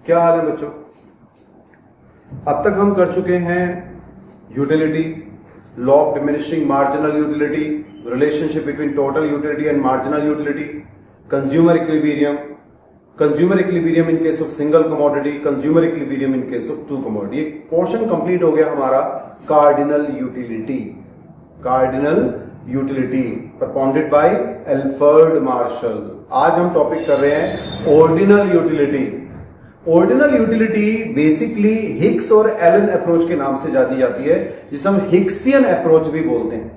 क्या हाल है बच्चों? अब तक हम कर चुके हैं utility, law of diminishing marginal utility, relationship between total utility and marginal utility, consumer equilibrium in case of single commodity, consumer equilibrium in case of two commodity. एक पोर्शन कंप्लीट हो गया हमारा cardinal utility propounded by Alfred Marshall. आज हम topic कर रहे हैं ordinal utility. Ordinal utility basically Hicks और एलन अप्रोच के नाम से जानी जाती है, जिसे हम हिक्सियन अप्रोच भी बोलते हैं।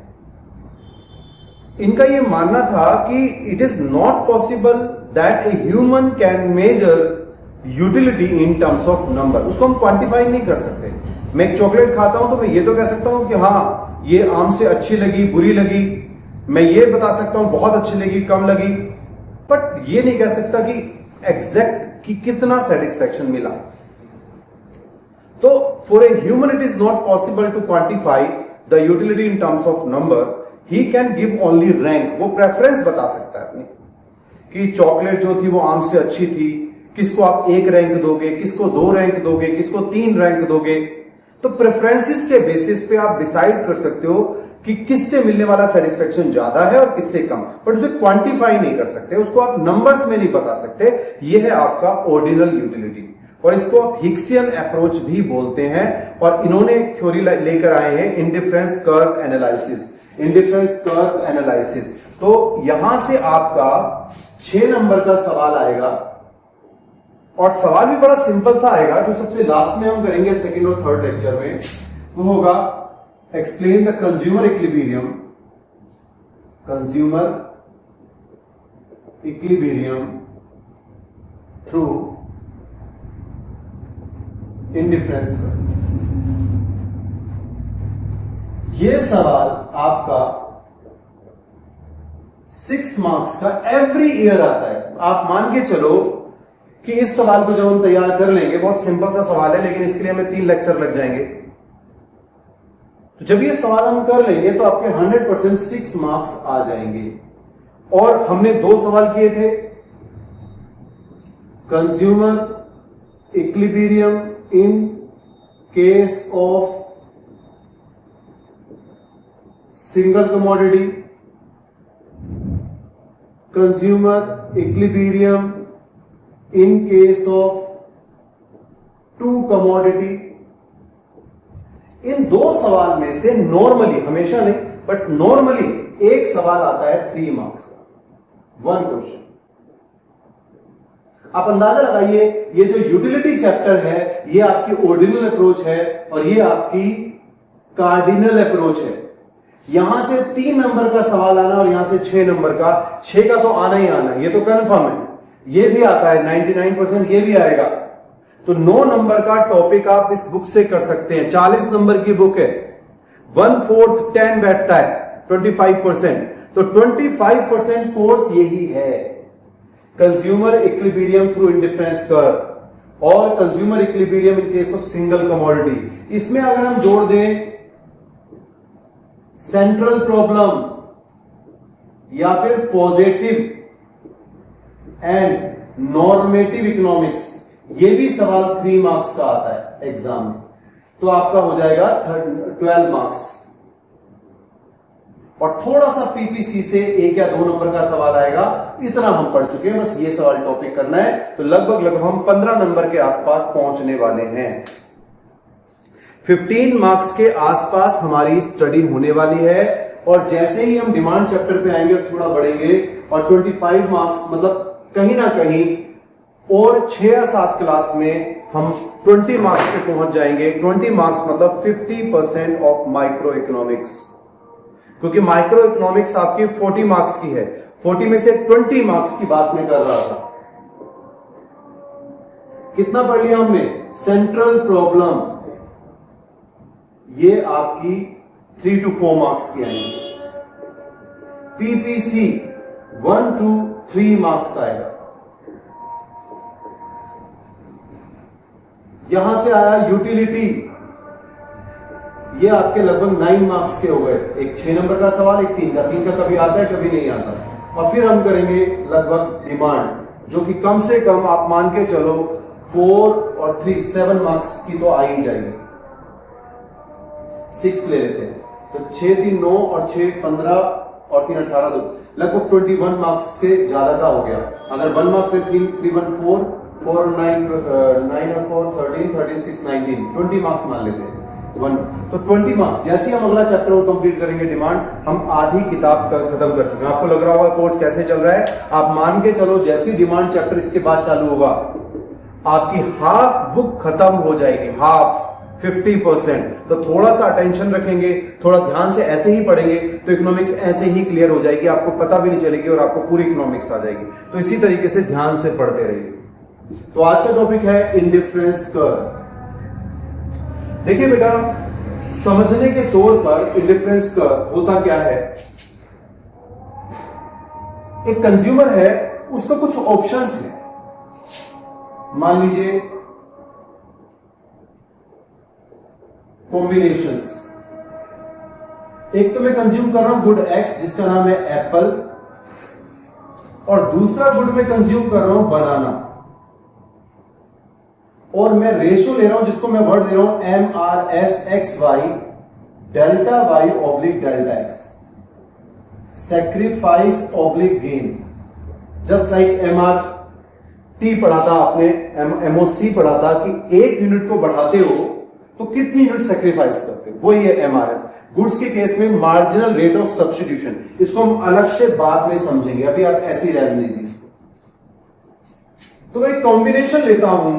इनका यह मानना था कि it is not possible that a human can measure utility in terms of number. उसको हम क्वांटिफाई नहीं कर सकते। मैं एक चॉकलेट खाता हूं तो मैं ये तो कह सकता हूं कि हाँ ये आम से अच्छी लगी, बुरी लगी। मैं ये बता सकता हूं बहुत अच्छी लगी, कम लगी, बट ये नहीं कह सकता कि एग्जैक्ट कि कितना सेटिस्फैक्शन मिला। तो for a human it is not possible to quantify the utility in terms of number. He can give only rank. वो प्रेफरेंस बता सकता है अपनी कि चॉकलेट जो थी वो आम से अच्छी थी। किसको आप 1 रैंक दोगे, किसको 2 रैंक दोगे, किसको 3 रैंक दोगे। तो प्रेफरेंसेस के बेसिस पे आप डिसाइड कर सकते हो कि किससे मिलने वाला सेटिस्फेक्शन ज्यादा है और किससे कम, बट उसे क्वांटिफाई नहीं कर सकते, उसको आप नंबर्स में नहीं बता सकते। यह है आपका ऑर्डिनल यूटिलिटी, और इसको आप हिक्सियन अप्रोच भी बोलते हैं। और इन्होंने एक थ्योरी लेकर आए हैं इंडिफरेंस कर्व एनालिसिस। तो यहां से आपका 6 नंबर का सवाल आएगा, और सवाल भी बड़ा सिंपल सा आएगा, जो सबसे लास्ट में हम करेंगे सेकंड और थर्ड लेक्चर में। वो होगा explain the consumer equilibrium through indifference curve. ये सवाल आपका 6 मार्क्स का एवरी ईयर आता है। आप मान के चलो कि इस सवाल को जब हम तैयार कर लेंगे, बहुत सिंपल सा सवाल है लेकिन इसके लिए हमें 3 लेक्चर लग जाएंगे। तो जब ये सवाल हम कर लेंगे तो आपके 100% 6 मार्क्स आ जाएंगे। और हमने 2 सवाल किए थे, consumer equilibrium in case of single commodity, consumer equilibrium in case of two commodity. इन 2 सवाल में से नॉर्मली, हमेशा नहीं बट नॉर्मली, एक सवाल आता है 3 मार्क्स का, 1 क्वेश्चन। आप अंदाजा लगाइए, ये जो यूटिलिटी चैप्टर है ये आपकी ऑर्डिनल अप्रोच है और ये आपकी कार्डिनल अप्रोच है। यहां से 3 नंबर का सवाल आना और यहां से 6 नंबर का, 6 का तो आना ही आना, ये तो कंफर्म है। ये भी आता है 99%, ये भी आएगा। तो 9 नंबर का टॉपिक आप इस बुक से कर सकते हैं। 40 नंबर की बुक है, 1/4 10 बैठता है, 25%। तो 25% कोर्स यही है, consumer equilibrium through indifference curve और consumer equilibrium in case of single commodity. इसमें अगर हम जोड़ दें सेंट्रल प्रॉब्लम या फिर पॉजिटिव एंड नॉर्मेटिव इकोनॉमिक्स, ये भी सवाल 3 मार्क्स का आता है एग्जाम में, तो आपका हो जाएगा 12 मार्क्स। और थोड़ा सा पीपीसी से 1 या 2 नंबर का सवाल आएगा। इतना हम पढ़ चुके हैं, बस ये सवाल टॉपिक करना है। तो लगभग हम 15 नंबर के आसपास पहुंचने वाले हैं। 15 मार्क्स के आसपास हमारी स्टडी होने वाली है, और जैसे ही हम डिमांड चैप्टर पे आएंगे थोड़ा बढ़ेंगे, और 25 मार्क्स मतलब कहीं ना कहीं और 6 या 7 क्लास में हम 20 मार्क्स पे पहुंच जाएंगे। 20 मार्क्स मतलब 50% ऑफ माइक्रो इकोनॉमिक्स, क्योंकि माइक्रो इकोनॉमिक्स आपकी 40 मार्क्स की है। 40 में से 20 मार्क्स की बात मैं कर रहा था। कितना पढ़ लिया हमने? सेंट्रल प्रॉब्लम, ये आपकी 3 to 4 मार्क्स की आएंगी। पीपीसी 1 to 3 मार्क्स आएगा। यहां से आया यूटिलिटी, ये आपके लगभग 9 मार्क्स के हो गए। एक 6 नंबर का सवाल, एक 3 का। 3 का कभी आता है कभी नहीं आता। और फिर हम करेंगे लगभग डिमांड, जो कि कम से कम आप मान के चलो 4 और 3 7 मार्क्स की तो आ ही जाएगी। 6 ले लेते हैं तो 6 3 9 और 6 15 और 3 18 2 लगभग 21 मार्क्स से ज्यादा का हो गया। अगर 1 मार्क्स में 3 3 1 4 4 और 9 9 और 4 13 13 6 19 20 मार्क्स मान लेते हैं। 1 तो 20 मार्क्स। जैसे ही हम अगला चैप्टर को कंप्लीट करेंगे डिमांड, हम आधी किताब खत्म कर चुके हैं। आपको लग रहा होगा कोर्स कैसे चल रहा है, आप मान के चलो जैसी डिमांड चैप्टर इसके बाद चालू होगा आपकी हाफ बुक खत्म हो जाएगी, हाफ 50%। तो थोड़ा सा अटेंशन रखेंगे, थोड़ा ध्यान से ऐसे ही पढ़ेंगे तो इकोनॉमिक्स ऐसे ही क्लियर हो जाएगी, आपको पता भी नहीं चलेगी और आपको पूरी इकोनॉमिक्स आ जाएगी। तो इसी तरीके से ध्यान से पढ़ते रहिए। तो आज का टॉपिक है इंडिफरेंस कर्व। देखिए बेटा, समझने के तौर पर इंडिफरेंस कर्व होता क्या है। एक कंज्यूमर है, उसका कुछ ऑप्शंस है। मान लीजिए कॉम्बिनेशंस। एक तो मैं कंज्यूम कर रहा हूं गुड एक्स जिसका नाम है एप्पल, और दूसरा गुड मैं कंज्यूम कर रहा हूं बनाना, और मैं रेशियो ले रहा हूं जिसको मैं वर्ड दे रहा हूं MRSXY delta Y oblique delta X, sacrifice oblique gain. Just like MRT पढ़ा था आपने, MOC पढ़ा था कि एक यूनिट को बढ़ाते हो तो कितनी यूनिट सेक्रीफाइस करते हो, वही है MRS। गुड्स के केस में मार्जिनल रेट ऑफ सब्स्टिट्यूशन, इसको हम अलग से बाद में समझेंगे, अभी आप ऐसे ही रहने दीजिए इसको। तो मैं कॉम्बिनेशन लेता हूं,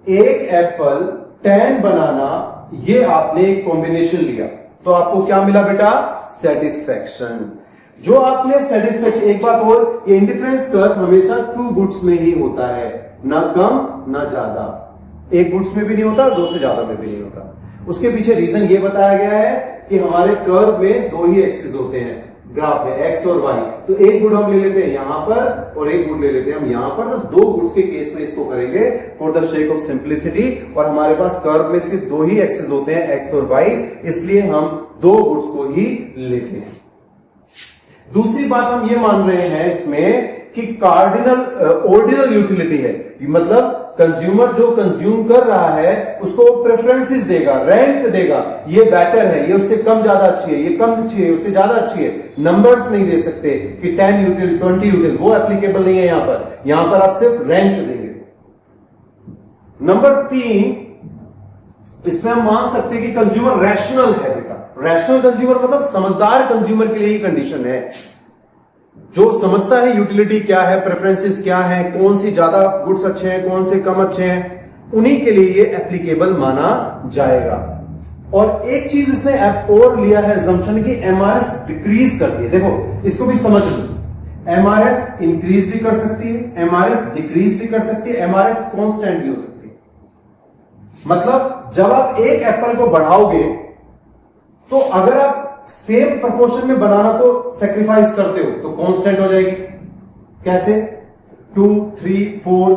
एक एप्पल 10 बनाना, ये आपने एक कॉम्बिनेशन लिया तो आपको क्या मिला बेटा, सेटिस्फैक्शन। जो आपने सेटिस्फैक्शन, एक बात और, ये इंडिफरेंस कर्व हमेशा 2 गुड्स में ही होता है, ना कम ना ज्यादा। एक गुड्स में भी नहीं होता, 2 से ज्यादा में भी नहीं होता। उसके पीछे रीजन ये बताया गया है कि हमारे कर्व में 2 ही एक्सिस होते हैं ग्राफ में, एक्स और वाई। तो एक गुड हम ले लेते हैं यहां पर और एक गुड ले लेते हैं हम यहां पर। तो 2 गुड्स के केस में इसको करेंगे for the sake of simplicity. और हमारे पास कर्व में सिर्फ 2 ही एक्सिस होते हैं, एक्स और वाई, इसलिए हम 2 गुड्स को ही लेते हैं। दूसरी बात हम ये मान रहे हैं इसमें कि ऑर्डिनल यूटिलिटी है, मतलब कंज्यूमर जो कंज्यूम कर रहा है उसको प्रेफरेंसेस देगा, रैंक देगा, ये बेटर है, ये उससे कम ज्यादा अच्छी है, ये कम अच्छी है, उससे ज्यादा अच्छी है। नंबर्स नहीं दे सकते कि 10 यूटिल 20 यूटिल, वो एप्लीकेबल नहीं है यहां पर। यहां पर आप सिर्फ रैंक देंगे। नंबर 3, इसमें हम मान सकते हैं कि कंज्यूमर रैशनल है बेटा। रैशनल कंज्यूमर मतलब समझदार कंज्यूमर के लिए ही कंडीशन है, जो समझता है यूटिलिटी क्या है, प्रेफरेंसेस क्या है, कौन सी ज्यादा गुड्स अच्छे हैं, कौन से कम अच्छे हैं, उन्हीं के लिए ये एप्लीकेबल माना जाएगा। और एक चीज इसने और लिया है assumption की MRS डिक्रीज करती है। देखो इसको भी समझ लो, MRS इंक्रीज भी कर सकती है, MRS डिक्रीज भी कर सकती है, MRS कांस्टेंट भी हो सकती है। मतलब जब आप एक एप्पल को बढ़ाओगे तो अगर आप सेम प्रोपोर्शन में बनाना को सेक्रीफाइस करते हो तो कांस्टेंट हो जाएगी। कैसे? 2 3 4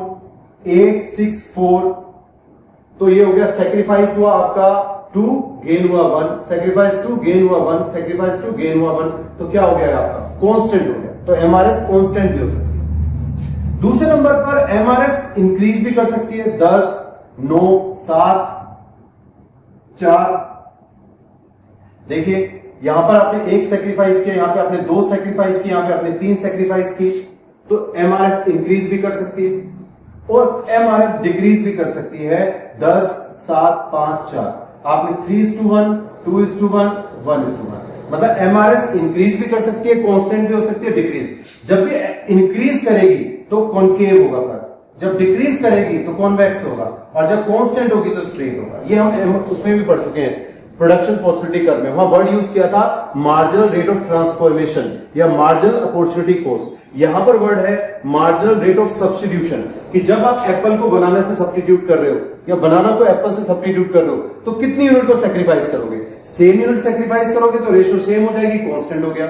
8 6 4, तो ये हो गया सेक्रीफाइस हुआ आपका 2, गेन हुआ 1, सेक्रीफाइस 2, गेन हुआ 1, सेक्रीफाइस 2, गेन हुआ 1, तो क्या हो गया आपका, कांस्टेंट हो गया। तो MRS कांस्टेंट भी हो सकती है। दूसरे नंबर पर MRS इंक्रीज भी कर सकती है, 10 9 7 4। देखिए यहां पर आपने 1 सेक्रीफाइस किया, यहां पे आपने 2 सेक्रीफाइस किया, यहां पे आपने 3 सेक्रीफाइस की, तो MRS इंक्रीज भी कर सकती है और MRS डिक्रीज भी कर सकती है। 10 7 5 4, आपने 3:1 2:1 1:1, मतलब MRS इंक्रीज भी कर सकती है, कांस्टेंट भी हो सकती है, डिक्रीज। जब भी इंक्रीज करेगी तो कॉन्केव होगा कर्व, जब डिक्रीज करेगी तो कॉन्वेक्स होगा, और जब कांस्टेंट होगी तो स्ट्रेट होगा। ये हम उसमें भी पढ़ चुके हैं प्रोडक्शन पॉसिबिलिटी कर्व में। वहां वर्ड यूज किया था मार्जिनल रेट ऑफ ट्रांसफॉर्मेशन या मार्जिनल अपॉर्चुनिटी कॉस्ट। यहां पर वर्ड है मार्जिनल रेट ऑफ सब्स्टिट्यूशन, कि जब आप एप्पल को बनाना से सब्स्टिट्यूट कर रहे हो या बनाना को एप्पल से सब्स्टिट्यूट कर रहे हो तो कितनी यूनिट को सेक्रीफाइस करोगे। सेम यूनिट सेक्रीफाइस करोगे तो रेशियो सेम हो जाएगी, कांस्टेंट हो गया।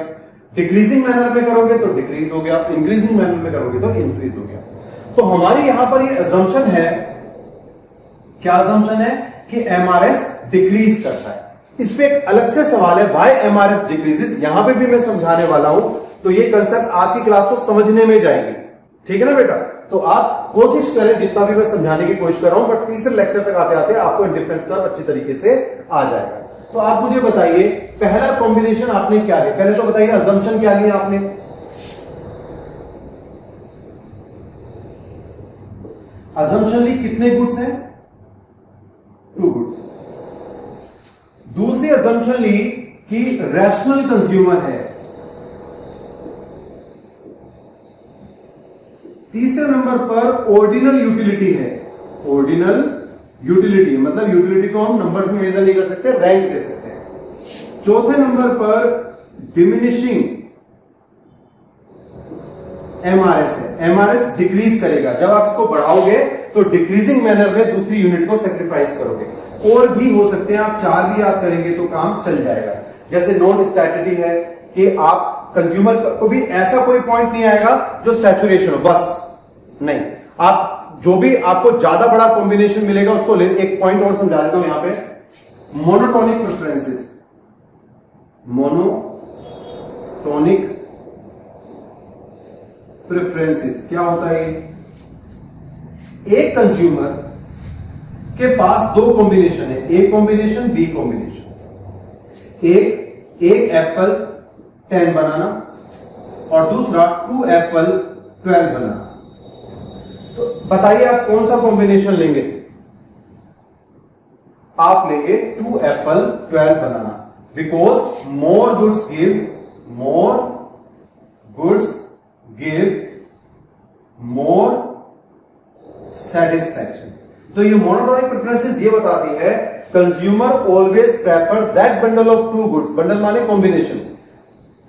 डिक्रीजिंग मैनर में करोगे तो डिक्रीज हो गया, इंक्रीजिंग मैनर में करोगे तो इंक्रीज हो गया। तो हमारी यहां पर ये अजम्पशन है, क्या अजम्पशन है कि MRS डिक्रीज करता है। इस पे एक अलग से सवाल है, व्हाई MRS डिक्रीजेस, यहां पे भी मैं समझाने वाला हूं। तो ये कंसेप्ट आज की क्लास को समझने में जाएगी, ठीक है ना बेटा। तो आप कोशिश करें, जितना भी मैं समझाने की कोशिश कर रहा हूं, बट तीसरे लेक्चर तक आते आते आपको इंडिफरेंस कर्व अच्छी तरीके से आ जाएगा। तो आप मुझे बताइए पहला कॉम्बिनेशन आपने क्या लिया, पहले तो बताइए अजम्पशन क्या लिया आपने। अजम्पशन ली कितने गुड्स हैं, 2 गुड्स। दूसरी अजम्पशन ली कि रैशनल कंज्यूमर है। तीसरे नंबर पर ऑर्डिनल यूटिलिटी है। ऑर्डिनल यूटिलिटी मतलब यूटिलिटी को हम नंबर्स में मेजर नहीं कर सकते, रैंक दे सकते हैं। चौथे नंबर पर डिमिनिशिंग एमआरएस है। एमआरएस डिक्रीज करेगा, जब आप इसको बढ़ाओगे तो डिक्रीजिंग मैनर में दूसरी यूनिट को सेक्रीफाइस करोगे। और भी हो सकते हैं, आप 4 भी याद करेंगे तो काम चल जाएगा। जैसे नॉन स्टैटिटी है कि आप कंज्यूमर को भी ऐसा कोई पॉइंट नहीं आएगा जो सैचुरेशन हो, बस नहीं, आप जो भी आपको ज्यादा बड़ा कॉम्बिनेशन मिलेगा उसको एक पॉइंट और समझा देता हूं यहां पे। मोनोटोनिक प्रेफरेंसेस, मोनोटोनिक प्रेफरेंसेस क्या होता है? एक कंज्यूमर के पास 2 कॉम्बिनेशन है, ए कॉम्बिनेशन बी कॉम्बिनेशन। एक एप्पल 10 बनाना और दूसरा 2 एप्पल 12 बनाना। तो बताइए आप कौन सा कॉम्बिनेशन लेंगे? आप लेंगे 2 Apple 12 banana, because more goods give more satisfaction. तो ये मोनोटोनिक प्रेफरेंसेस ये बताती है consumer always prefer that bundle of 2 goods, bundle माने combination.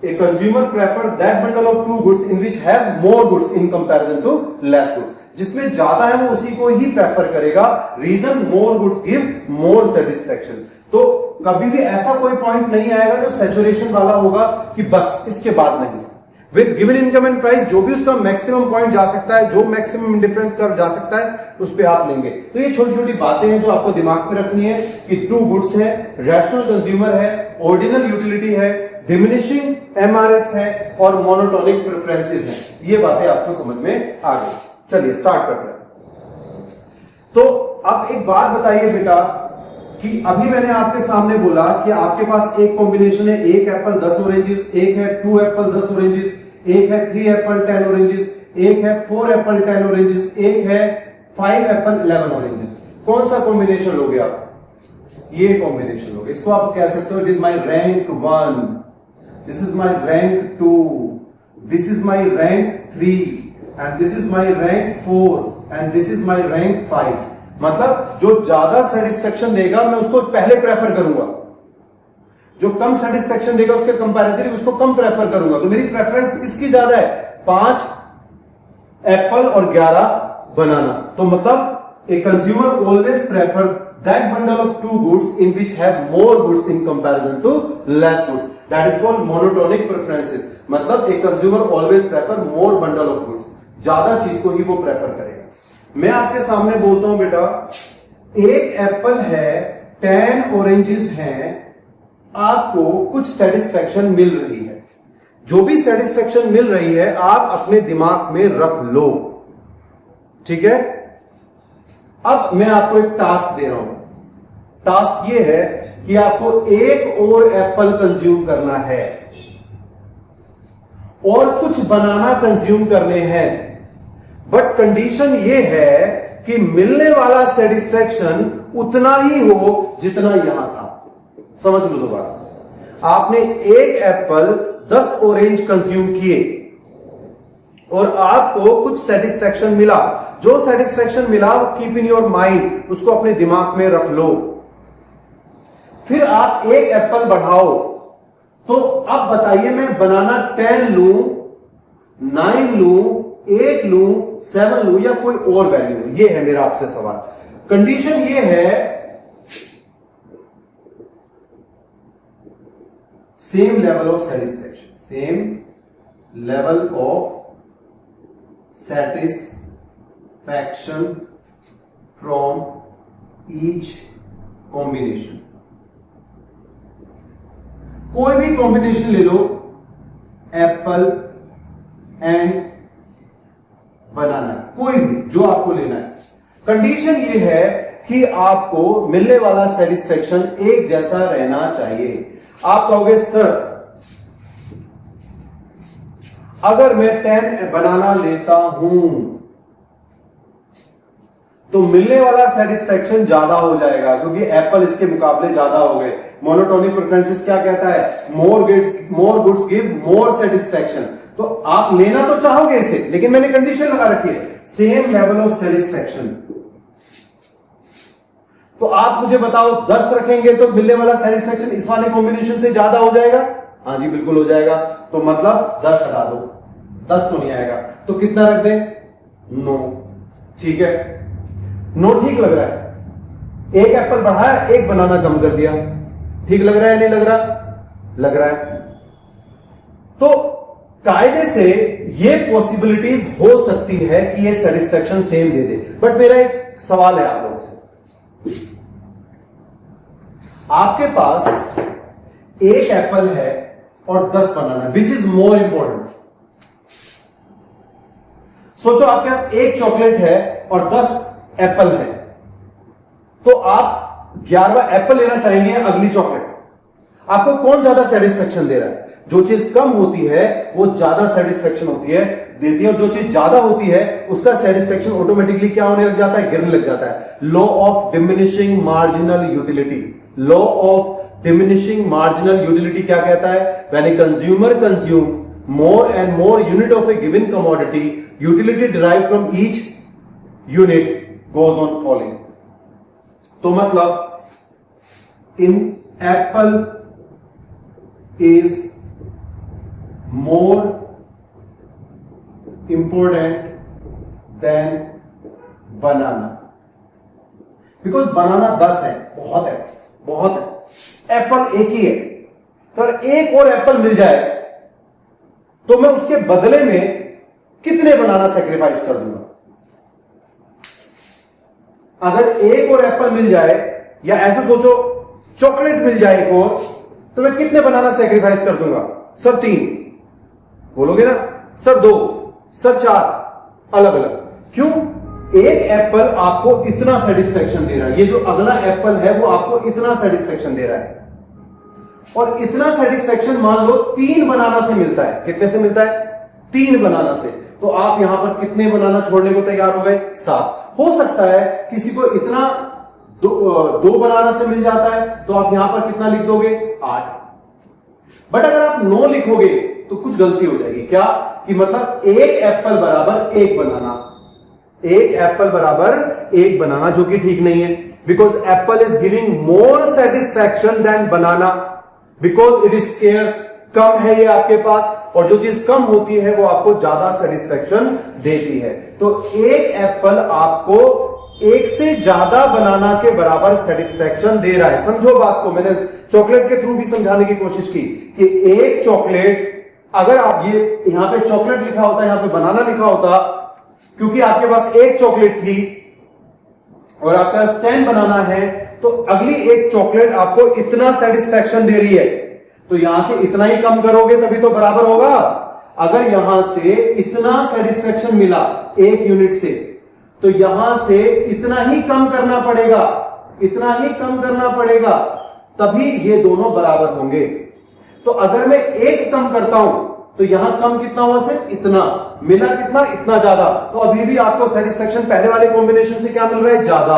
A consumer prefer that bundle of 2 goods in which have more goods in comparison to less goods. जिसमें ज्यादा है वो उसी को ही प्रेफर करेगा। Reason more goods give more satisfaction. तो कभी भी ऐसा कोई पॉइंट नहीं आएगा जो सैचुरेशन वाला होगा कि बस इसके बाद नहीं। With given income and price जो भी उसका मैक्सिमम पॉइंट जा सकता है, जो मैक्सिमम डिफरेंस कर्व जा सकता है, उस पे आप लेंगे। तो ये छोटी छोटी बातें हैं जो आपको दिमाग में रखनी है कि 2 गुड्स है, रैशनल कंज्यूमर है, ऑर्डिनल यूटिलिटी है, डिमिनिशिंग एमआरएस है और मोनोटोनिक प्रेफरेंसेस हैं। ये बातें आपको समझ में आ गई। चलिए स्टार्ट करते हैं। तो अब एक बात बताइए बेटा कि अभी मैंने आपके सामने बोला कि आपके पास एक कॉम्बिनेशन है, 1 एप्पल 10 ऑरेंजेस, एक है 2 एप्पल 10 ऑरेंजेस, एक है 3 एप्पल 10 ऑरेंजेस, एक है 4 एप्पल 10 ऑरेंजेस, एक है 5 एप्पल 11 ऑरेंजेस। कौन सा कॉम्बिनेशन लोगे आप? ये कॉम्बिनेशन लोगे। इसको आप कह सकते हो it is my rank 1, this is my rank 2, this is my rank 3 and this is my rank 4 and this is my rank 5। मतलब जो ज्यादा सेटिस्फेक्शन देगा मैं उसको पहले प्रेफर करूंगा, जो कम सेटिस्फेक्शन देगा उसके कंपैरिजन उसको कम प्रेफर करूंगा। तो मेरी प्रेफरेंस किसकी ज्यादा है? 5 एप्पल और 11 बनाना। तो मतलब a consumer always prefer that bundle of 2 goods in which have more goods in comparison to less goods, that is called monotonic preferences। मतलब एक consumer always prefer more bundle of goods, ज्यादा चीज को ही वो prefer करेगा। मैं आपके सामने बोलता हूं बेटा 1 एप्पल है, 10 ऑरेंजेस हैं, आपको कुछ सेटिस्फेक्शन मिल रही है। जो भी सेटिस्फेक्शन मिल रही है आप अपने दिमाग में रख लो, ठीक है? अब मैं आपको एक टास्क दे रहा हूं। टास्क ये है कि आपको 1 और एप्पल कंज्यूम करना है और कुछ बनाना कंज्यूम करने हैं, बट कंडीशन ये है कि मिलने वाला सेटिस्फेक्शन उतना ही हो जितना यहां था। समझ लो दोबारा, आपने 1 एप्पल 10 ऑरेंज कंज्यूम किए और आपको कुछ सेटिस्फेक्शन मिला। जो सेटिस्फेक्शन मिला वो कीप इन योर माइंड, उसको अपने दिमाग में रख लो। फिर आप 1 एप्पल बढ़ाओ, तो अब बताइए मैं बनाना 10 लूं, 9 लूं, 8 लूं, 7 लूं या कोई और वैल्यू? ये है मेरा आपसे सवाल। कंडीशन ये है same level of satisfaction, same level of satisfaction from each combination। कोई भी कॉम्बिनेशन ले लो, एप्पल एंड बनाना, कोई भी जो आपको लेना है। कंडीशन ये है कि आपको मिलने वाला सेटिस्फेक्शन एक जैसा रहना चाहिए। आप कहोगे सर अगर मैं 10 बनाना लेता हूं तो मिलने वाला सेटिस्फेक्शन ज्यादा हो जाएगा, क्योंकि एप्पल इसके मुकाबले ज्यादा हो गए। मोनोटोनिक प्रेफरेंसेस क्या कहता है? मोर गुड्स गिव मोर सेटिस्फेक्शन। तो आप लेना तो चाहोगे इसे, लेकिन मैंने कंडीशन लगा रखी है, सेम लेवल ऑफ सेटिस्फेक्शन। तो आप मुझे बताओ 10 रखेंगे तो मिलने वाला सेटिस्फेक्शन इस वाले कॉम्बिनेशन से ज्यादा हो जाएगा? हाँ जी बिल्कुल हो जाएगा। तो मतलब 10 हटा दो, 10 तो नहीं आएगा, तो कितना रख दें? 9। ठीक है, 9 ठीक लग रहा है। एक एप्पल बढ़ाया, एक बनाना कम कर दिया, ठीक लग रहा है नहीं लग रहा? लग रहा है। तो कायदे से ये पॉसिबिलिटीज हो सकती है कि ये satisfaction same they they. But मेरा एक सवाल है आप लोगों से, आपके पास एक एप्पल है और 10 बनाना, विच इज मोर इंपॉर्टेंट? सोचो आपके पास एक चॉकलेट है और 10 एप्पल है, तो आप 11वां एप्पल लेना चाहेंगे या अगली चॉकलेट? आपको कौन ज्यादा सेटिस्फेक्शन दे रहा है? जो चीज कम होती है वो ज्यादा सेटिस्फेक्शन होती है देती है, और जो चीज ज्यादा होती है उसका सेटिस्फेक्शन ऑटोमेटिकली क्या होने लग जाता है? गिरने लग जाता है। Law of diminishing marginal utility. Law of diminishing marginal utility क्या कहता है? When a consumer consume more and more unit of a given commodity, utility derived from each unit goes on falling. तो मतलब in apple is more important than banana, because banana 10 है, बहुत है, बहुत है, एप्पल एक ही है। तो एक और एप्पल मिल जाए तो मैं उसके बदले में कितने बनाना सेक्रीफाइस कर दूंगा? अगर एक और एप्पल मिल जाए, या ऐसा सोचो चॉकलेट मिल जाए एक और, तो मैं कितने बनाना सेक्रीफाइस कर दूंगा? सर 3 बोलोगे ना, सर 2, सर 4, अलग अलग। क्यों? एक एप्पल आपको इतना सेटिस्फेक्शन दे रहा है, ये जो अगला एप्पल है वो आपको इतना सेटिस्फेक्शन दे रहा है, और इतना सेटिस्फेक्शन मान लो 3 बनाना से मिलता है। कितने से मिलता है? 3 बनाना से। तो आप यहां पर कितने बनाना छोड़ने को तैयार हो गए? 7। हो सकता है किसी को इतना 2 बनाना से मिल जाता है, तो आप यहां पर कितना लिख दोगे? 8। बट अगर आप 9 लिखोगे तो कुछ गलती हो जाएगी। क्या? कि मतलब एक एप्पल बराबर एक बनाना, एक एप्पल बराबर एक बनाना, जो कि ठीक नहीं है। Because apple is giving more satisfaction than banana, because it is scarce, कम है ये आपके पास, और जो चीज कम होती है वो आपको ज्यादा सेटिस्फैक्शन देती है। तो एक एप्पल आपको एक से ज्यादा बनाना के बराबर सेटिस्फैक्शन दे रहा है। समझो बात को, मैंने चॉकलेट के थ्रू भी समझाने की कोशिश की कि एक चॉकलेट, अगर आप ये यहां पे चॉकलेट लिखा होता, यहां पे बनाना लिखा होता, क्योंकि आपके पास एक चॉकलेट थी और आपका 10 बनाना है, तो अगली एक चॉकलेट आपको इतना सेटिस्फैक्शन दे रही है, तो यहां से इतना ही कम करोगे तभी तो बराबर होगा। अगर यहां से इतना सेटिस्फैक्शन मिला एक यूनिट से, तो यहां से इतना ही कम करना पड़ेगा, इतना ही कम करना पड़ेगा, तभी ये दोनों बराबर होंगे। तो अगर मैं एक कम करता हूं तो यहां कम कितना हुआ? सिर्फ इतना मिला, कितना? इतना ज्यादा। तो अभी भी आपको सेटिस्फैक्शन पहले वाले कॉम्बिनेशन से क्या मिल रहा है? ज्यादा।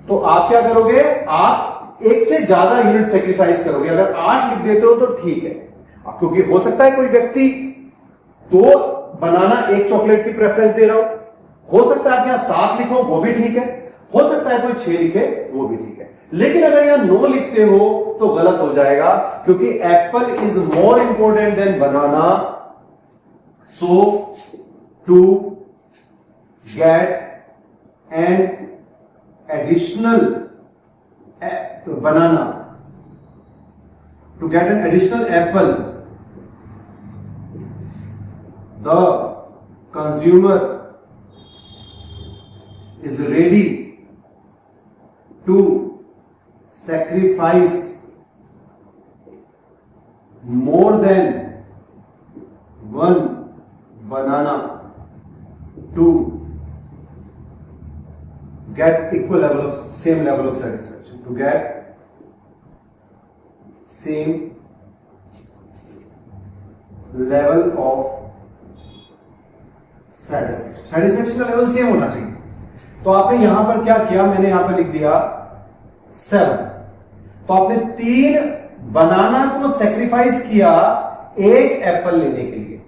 तो आप क्या करोगे? आप एक से ज्यादा यूनिट सेक्रीफाइस करोगे। अगर 8 लिख देते हो तो ठीक है, क्योंकि हो सकता है कोई व्यक्ति 2 बनाना एक चॉकलेट की प्रेफरेंस दे रहा हो सकता है आप यहां 7 लिखो, वो भी ठीक है, हो सकता है कोई 6 लिखे, वो भी ठीक है। लेकिन अगर यहां 9 लिखते हो तो गलत हो जाएगा, क्योंकि apple is more important than banana. So to get an additional banana, to get an additional apple, the consumer is ready to sacrifice more than 1 banana get equal level of same level of satisfaction, to get same level of satisfaction का level same होना चाहिए। तो आपने यहां पर क्या किया, मैंने यहां पर लिख दिया 7। तो आपने 3 बनाना को सेक्रीफाइस किया एक एप्पल लेने के लिए।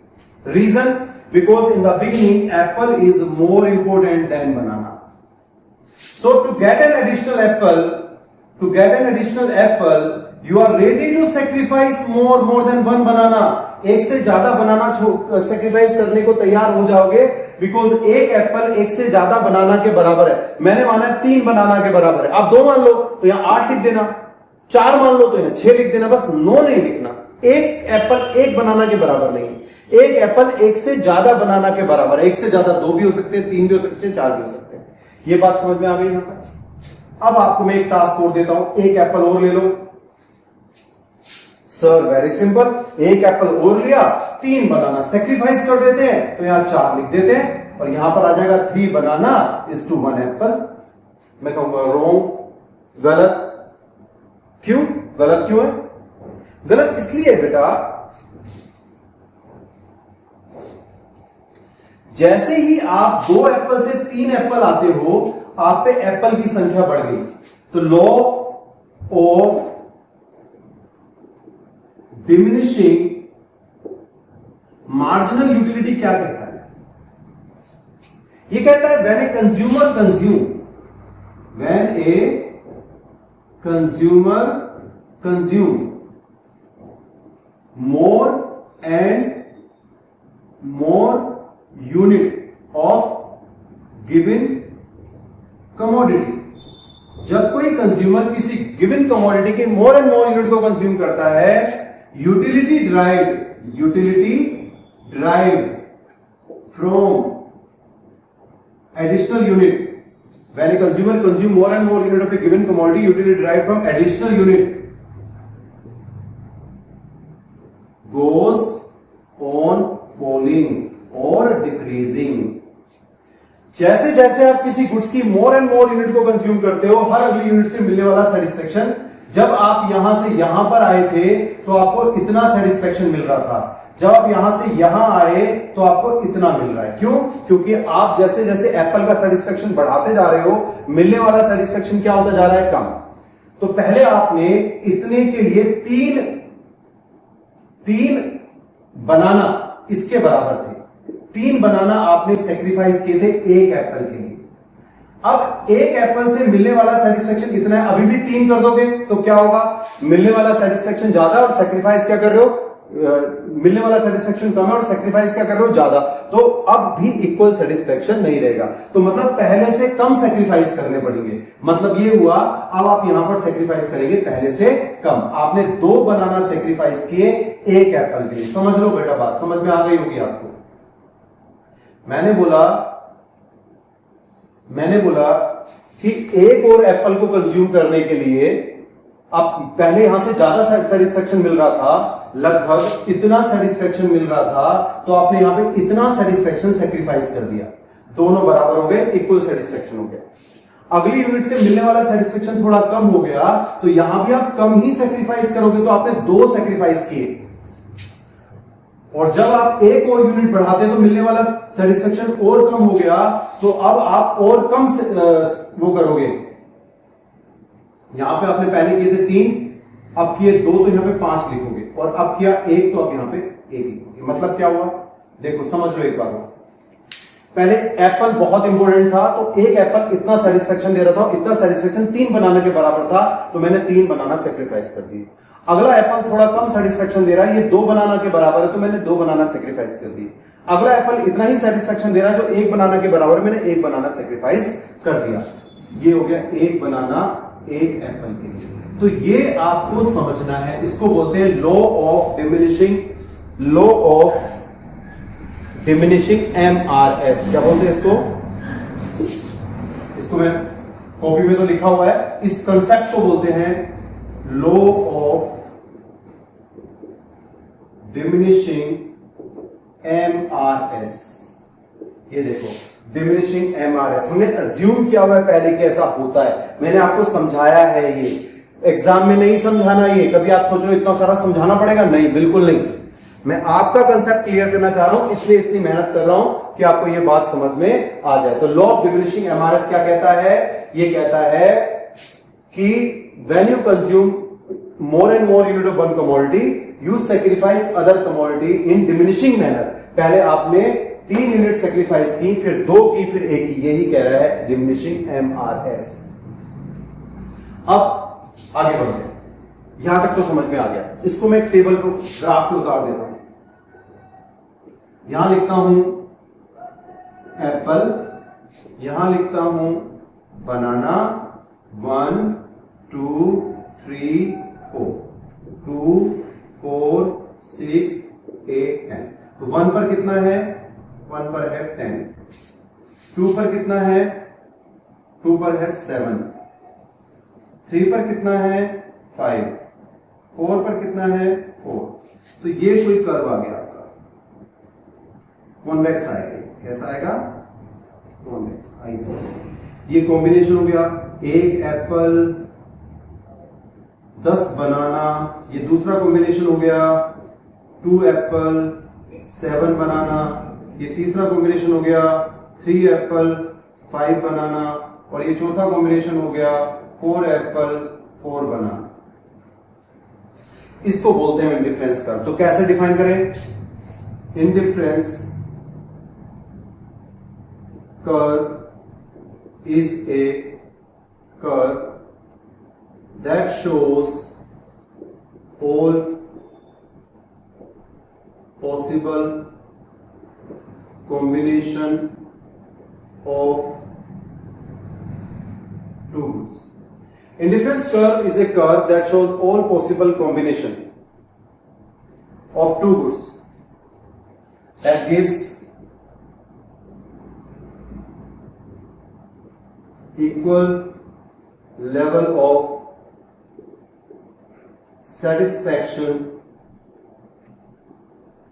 Reason, because in the beginning apple is more important than banana. So to get an additional apple, you are ready to sacrifice more than one banana. एक से ज्यादा बनाना सेक्रीफाइस करने को तैयार हो जाओगे, बिकॉज एक एप्पल एक से ज्यादा बनाना के बराबर है। मैंने माना 3 बनाना के बराबर है, आप 2 मान लो तो यहां 8 लिख देना, 4 मान लो तो यहां 6 लिख देना, बस 9 नहीं लिखना। एक एप्पल एक बनाना के बराबर नहीं, एक एप्पल एक से ज्यादा बनाना के बराबर है। एक से ज्यादा 2 भी हो सकते हैं, 3 भी हो सकते हैं, 4 भी हो सकते हैं। ये बात समझ में आ गई यहां पर। अब आपको मैं एक टास्क और देता हूं, एक एप्पल और ले लो। सर वेरी सिंपल, एक एप्पल और लिया, 3 बनाना सेक्रीफाइस कर देते हैं, तो यहां 4 लिख देते हैं और यहां पर आ जाएगा 3 बनाना इज टू 1 एप्पल। मैं कहूंगा रॉन्ग, गलत। क्यों गलत? क्यों है गलत? इसलिए बेटा, जैसे ही आप 2 एप्पल से 3 एप्पल आते हो, आप पे एप्पल की संख्या बढ़ गई। तो law of diminishing marginal utility क्या कहता है? ये कहता है when a consumer consume more and more unit of given commodity. जब कोई कंज्यूमर किसी गिवन कमोडिटी के मोर एंड मोर यूनिट को कंज्यूम करता है, utility drive from additional unit. When a consumer consume more and more unit of A given commodity, utility drive from additional unit goes on falling और decreasing. जैसे जैसे आप किसी goods की more and more unit को consume करते हो, हर अगली यूनिट से मिलने वाला सेटिस्फेक्शन, जब आप यहां से यहां पर आए थे तो आपको इतना सेटिस्फेक्शन मिल रहा था, जब आप यहां से यहां आए तो आपको इतना मिल रहा है। क्यों? क्योंकि आप जैसे जैसे एप्पल का सेटिस्फेक्शन बढ़ाते जा रहे हो, मिलने वाला सेटिस्फेक्शन क्या होता जा रहा है? कम। तो पहले आपने इतने के लिए 3 बनाना इसके बराबर थे, 3 बनाना आपने सेक्रीफाइस किए थे एक एप्पल के लिए। अब एक एप्पल से मिलने वाला सेटिस्फेक्शन इतना है, अभी भी 3 कर दोगे तो क्या होगा? मिलने वाला सेटिस्फेक्शन ज्यादा और सेक्रीफाइस क्या कर रहे हो? मिलने वाला सेटिस्फेक्शन कम है और सेक्रीफाइस क्या कर रहे हो? ज्यादा। तो अब भी इक्वल सेटिस्फेक्शन नहीं रहेगा। तो मतलब पहले से कम सेक्रीफाइस करने पड़ेंगे। मतलब ये हुआ, अब आप यहां पर सेक्रीफाइस करेंगे पहले से कम। आपने 2 बनाना सेक्रीफाइस किए एक एप्पल के लिए। समझ लो बेटा, बात समझ में आ गई होगी आपको। मैंने बोला कि एक और एप्पल को कंज्यूम करने के लिए अब पहले यहां से ज्यादा सेटिस्फेक्शन मिल रहा था, लगभग इतना सेटिस्फेक्शन मिल रहा था, तो आपने यहां पे इतना सेटिस्फेक्शन सेक्रीफाइस कर दिया, दोनों बराबर हो गए, इक्वल सेटिस्फेक्शन हो गया। अगली यूनिट से मिलने वाला सेटिस्फेक्शन थोड़ा कम हो गया, तो यहां भी आप कम ही सेक्रीफाइस करोगे, तो आपने 2 सेक्रीफाइस किए। और जब आप एक और यूनिट बढ़ाते तो मिलने वाला सेटिस्फेक्शन और कम हो गया, तो अब आप और कम वो करोगे। यहां पे आपने पहले किए थे 3, अब किए 2 तो यहां पे 5 लिखोगे, और अब किया 1 तो अब यहां पे 1 लिखोगे। मतलब क्या हुआ? देखो समझ लो एक बार। पहले एप्पल बहुत इंपॉर्टेंट था, तो एक एप्पल इतना सेटिस्फेक्शन दे रहा था, इतना सेटिस्फेक्शन 3 बनाने के बराबर था, तो मैंने 3 बनाना सेक्रीफाइस कर दिए। अगला एप्पल थोड़ा कम सेटिस्फेक्शन दे रहा है, ये 2 बनाना के बराबर है, तो मैंने 2 बनाना सेक्रीफाइस कर दी। अगला एप्पल इतना ही सेटिस्फेक्शन दे रहा है जो 1 बनाना के बराबर है, मैंने 1 बनाना सेक्रीफाइस कर दिया। ये हो गया 1 बनाना एक एप्पल के लिए। तो ये आपको समझना है, इसको बोलते हैं लॉ ऑफ डिमिनिशिंग MRS। क्या बोलते हैं इसको मैं कॉपी में तो लिखा हुआ है, इस कंसेप्ट को बोलते हैं लॉ ऑफ डिमिनिशिंग MRS। ये देखो, डिमिनिशिंग एमआरएस। हमने अज्यूम किया हुआ है पहले कि ऐसा होता है, मैंने आपको समझाया है। ये एग्जाम में नहीं समझाना, ये कभी आप सोच रहे हो इतना सारा समझाना पड़ेगा, नहीं, बिल्कुल नहीं। मैं आपका कंसेप्ट क्लियर करना चाह रहा हूं, इसलिए इतनी मेहनत कर रहा हूं कि आपको ये बात समझ में आ जाए। तो लॉ ऑफ डिमिनिशिंग एमआरएस क्या कहता है? ये कहता है कि when you consume more and more unit of one commodity, you sacrifice other commodity in diminishing manner. पहले आपने 3 यूनिट सैक्रिफाइस की, फिर 2 की, फिर 1 की। यही कह रहा है डिमिनिशिंग एमआरएस। अब आगे बढ़ते हैं, यहां तक तो समझ में आ गया। इसको मैं एक टेबल को ग्राफ पे उतार देता हूं। यहां लिखता हूं एप्पल, यहां लिखता हूं बनाना, 1 2 3 4, 2 4 6 8 10। तो 1 पर कितना है? 1 पर है 10। 2 पर कितना है? 2 पर है 7। 3 पर कितना है? 5। 4 पर कितना है? 4। तो ये कोई कर्व आ गया आपका, कॉन्वेक्स आएगा। कैसा आएगा? कॉन्वेक्स, ऐसे। ये कॉम्बिनेशन हो गया, 1 एप्पल 10 बनाना। ये दूसरा कॉम्बिनेशन हो गया, 2 एप्पल 7 बनाना। ये तीसरा कॉम्बिनेशन हो गया, 3 एप्पल 5 बनाना। और ये चौथा कॉम्बिनेशन हो गया, 4 एप्पल 4 बनाना। इसको बोलते हैं इंडिफरेंस कर्व। तो कैसे डिफाइन करें? Indifference curve is a curve that shows all possible combination of two goods. Indifference curve is a curve that shows all possible combination of two goods that gives equal level of satisfaction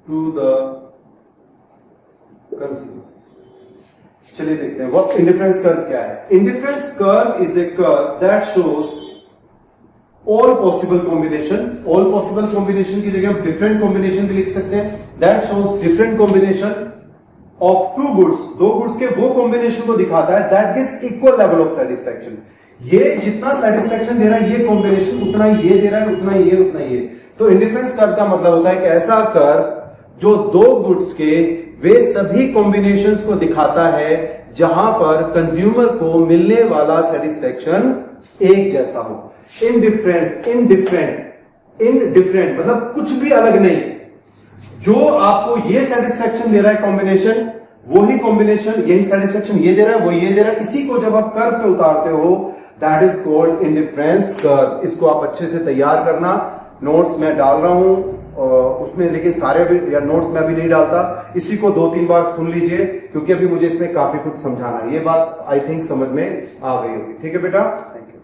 to the consumer. चलिए देखते हैं वो indifference curve क्या है। Indifference curve is a curve that shows all possible combination. All possible combination की जगह हम different combination भी लिख सकते हैं। That shows different combination of two goods. दो गुड्स के वो कॉम्बिनेशन को दिखाता है that gives equal level of satisfaction. ये जितना सेटिस्फैक्शन दे रहा है ये कॉम्बिनेशन, उतना ही ये दे रहा है, उतना ही ये, उतना ही ये। तो इंडिफरेंस कर्व का मतलब होता है कि ऐसा कर्व जो दो गुड्स के वे सभी कॉम्बिनेशंस को दिखाता है जहां पर कंज्यूमर को मिलने वाला सेटिस्फैक्शन एक जैसा हो। इनडिफरेंस, इनडिफरेंट मतलब कुछ भी अलग नहीं। जो आपको ये सेटिस्फैक्शन दे रहा है कॉम्बिनेशन, वही कॉम्बिनेशन यही सेटिस्फैक्शन ये दे रहा है, वो ये दे रहा है। इसी को जब आप कर्व पे उतारते हो that is called indifference curve. इसको आप अच्छे से तैयार करना। नोट्स मैं डाल रहा हूं उसमें, लेकिन सारे भी या नोट्स में अभी नहीं डालता। इसी को 2-3 बार सुन लीजिए क्योंकि अभी मुझे इसमें काफी कुछ समझाना है। ये बात आई थिंक समझ में आ गई होगी। ठीक है बेटा, थैंक यू।